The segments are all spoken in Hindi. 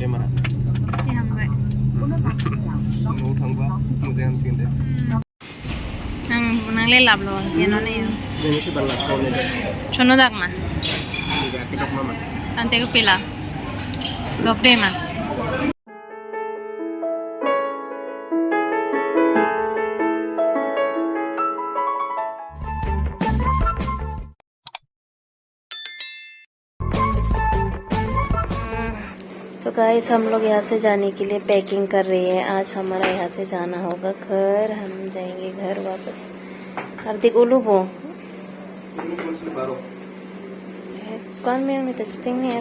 बेमारा एसे हामबाय न'आव थांबा मोजां हामसिगोन दे नोंलाय लाबल' जेन'नै जोंनिसो बाला खावले Chono dak ma Liga kita mama ante ko pila dope ma तो गाइस हम लोग यहाँ से जाने के लिए पैकिंग कर रही है। आज हमारा यहाँ से जाना होगा घर, हम जाएंगे घर वापस। हार्दिक उलू वो कौन में हमें तो चिटिंग नहीं है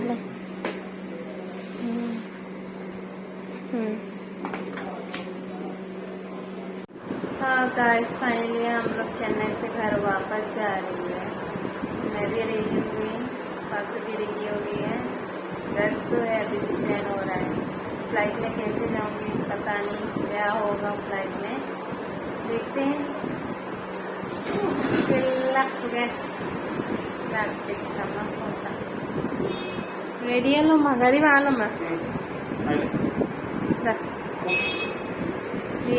हाँ गाइस फाइनली हम लोग चेन्नई से घर वापस जा रही है। मैं भी रेडी हो गई, पासू भी रेडी हो गई है। दर्द तो है, अभी भी पेन हो रहा है। फ्लाइट में कैसे जाऊंगी पता नहीं, क्या होगा फ्लाइट में देखते हैं। रेडी है लो गाड़ी में आलो मैं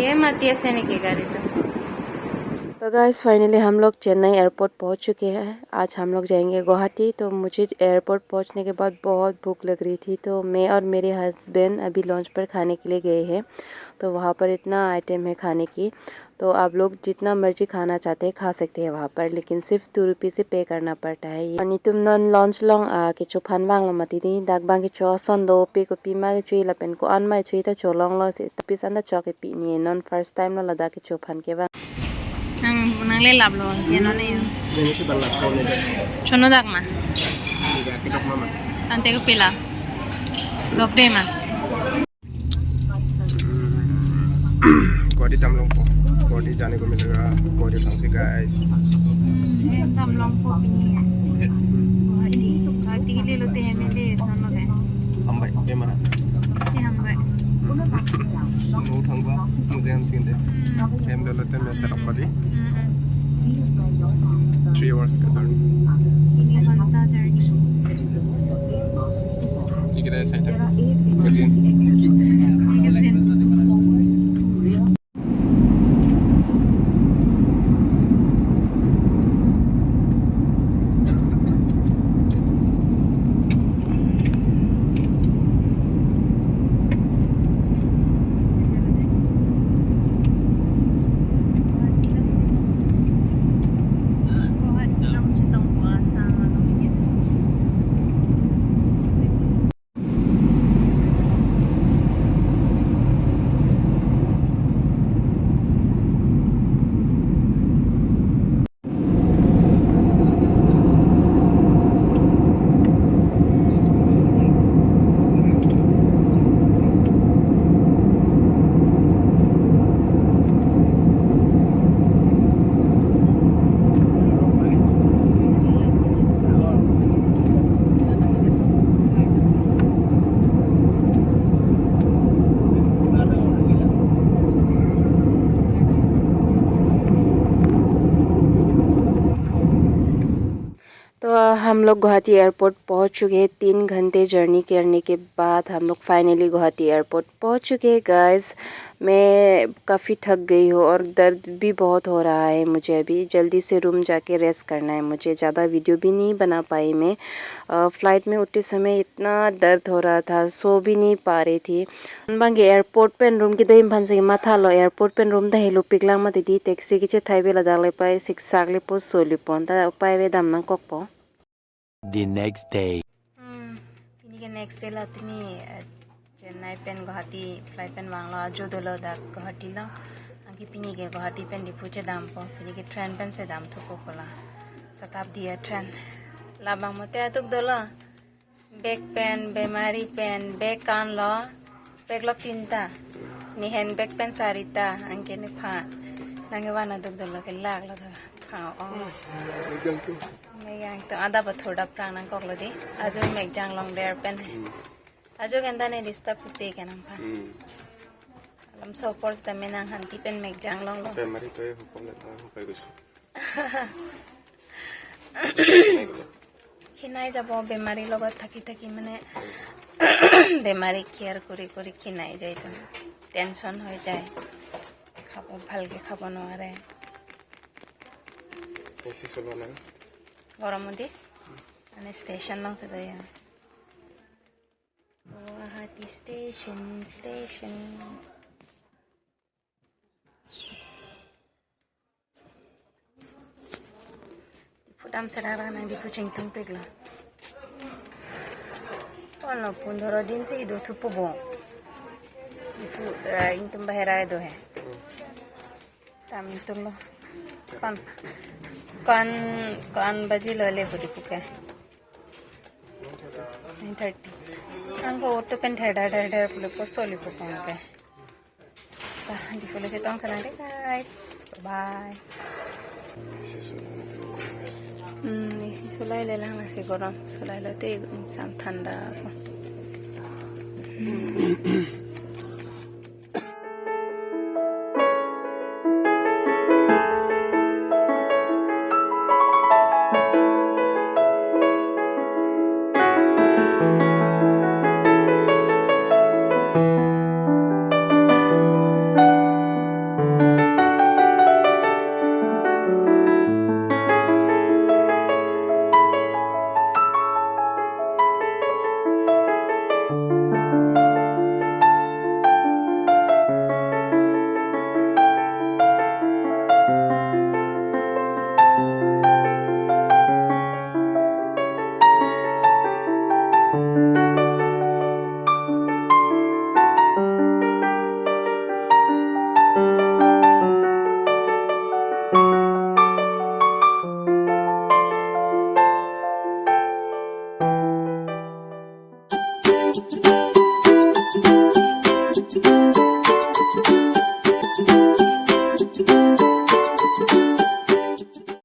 ये मत ऐसे नहीं की गाड़ी तो गाइस फाइनली हम लोग चेन्नई एयरपोर्ट पहुंच चुके हैं। आज हम लोग जाएंगे गुवाहाटी। तो मुझे एयरपोर्ट पहुंचने के बाद बहुत भूख लग रही थी, तो मैं और मेरे हस्बैंड अभी लॉन्च पर खाने के लिए गए हैं। तो वहाँ पर इतना आइटम है खाने की, तो आप लोग जितना मर्जी खाना चाहते हैं खा सकते हैं वहाँ पर, लेकिन सिर्फ 2 रुपये से पे करना पड़ता है। यानी तुम नॉन लॉन्च लॉन्ग कि चो फान वांग लो मती दी दाग बांग के चो संदो पे को पी मा के चुई लपेन को अन मा चुई तो चो लॉन्ग लो से तो पिस अंदर चो के पी नहीं नॉन फर्स्ट टाइम लो लदा के चो फान के nang lablo yenone Johnny's bala खावले chono dak ma Liga kita mama ante ko pila dope ma Guwahati Tamlong po Guwahati जाने को मिलेगा गुवाहाटी थांसी गाइस Tamlong po गुवाहाटी के लिए लोते हैं मेरे सोनो गए हम भाई बेमारा इससे हम गए न'आव थांबा मोजां हामसिगोन दे टाइम दलते मैं सेटअप बादि 3 hours का जर्नी 3 घंटा जर्नी ठीक है साइड तक तो हम लोग गुवाहाटी एयरपोर्ट पहुंच चुके हैं। 3 घंटे जर्नी करने के बाद हम लोग फाइनली गुवाहाटी एयरपोर्ट पहुंच चुके हैं। गाइस मैं काफ़ी थक गई हूँ और दर्द भी बहुत हो रहा है मुझे। अभी जल्दी से रूम जाके रेस्ट करना है मुझे। ज़्यादा वीडियो भी नहीं बना पाई मैं। फ़्लाइट में उठते समय इतना दर्द हो रहा था, सो भी नहीं पा रही थी। बांगे एयरपोर्ट पेन रूम की दही भानसे माथा लो एयरपोर्ट पेन रूम दही लो पिघला मत दी टैक्सी की थाई बेला दाले पाए सिक्स सागले पो सोली पोन ता उपाय वे दाम ना कोक पो The next day. Ini ke next day lah tumi Chennai pen Guwahati flight pen wang lo jo do lo da Guwahati lo angki pini ke Guwahati pen di puche dam po pini ke train pen se dam thu ko kola Shatabdi ya train labang mo te atuk do lo bag pen bemari pen bag kan lo bag lo tinta ni hand bag pen sarita angke ni pha nange wana duk do lo ke lag lo da pha मैं यहाँ तो आधा बथोड़ा प्राणा कोगलो दी आजो मैं जांग लोंग देर पेन है आजो गंदा ने डिस्टर्ब पे के नाम पा हम सपोर्ट्स द में ना हंती पेन मैं जांग लोंग लो बेमारी तो है हुकुम ले हुकाई गुसु खिनाई जब बेमारी लोग थकी थकी मैंने বেমাৰী কেয়াৰ কৰি কৰি ক্ষীণাই যায় তো টেনশ্যন হৈ যায় ভালকৈ খাব নোৱাৰে এসি চলোৱা নাই গৰমত দি মানে ষ্টেচন নাছে তো গুৱাহাটী ষ্টেচন ষ্টেচন ফুটাম সেরা না দিপু চিংতুং পেগলা অন্য 15 দিন से इधर थुप बो itu intum bahera itu है tam intum lo kan baji lo le budi puke 9:30 angko auto pen theda pule posoli pukon ke di pule se tong sana deh guys bye isi sulai le lang nasi goreng sulai le te insan thanda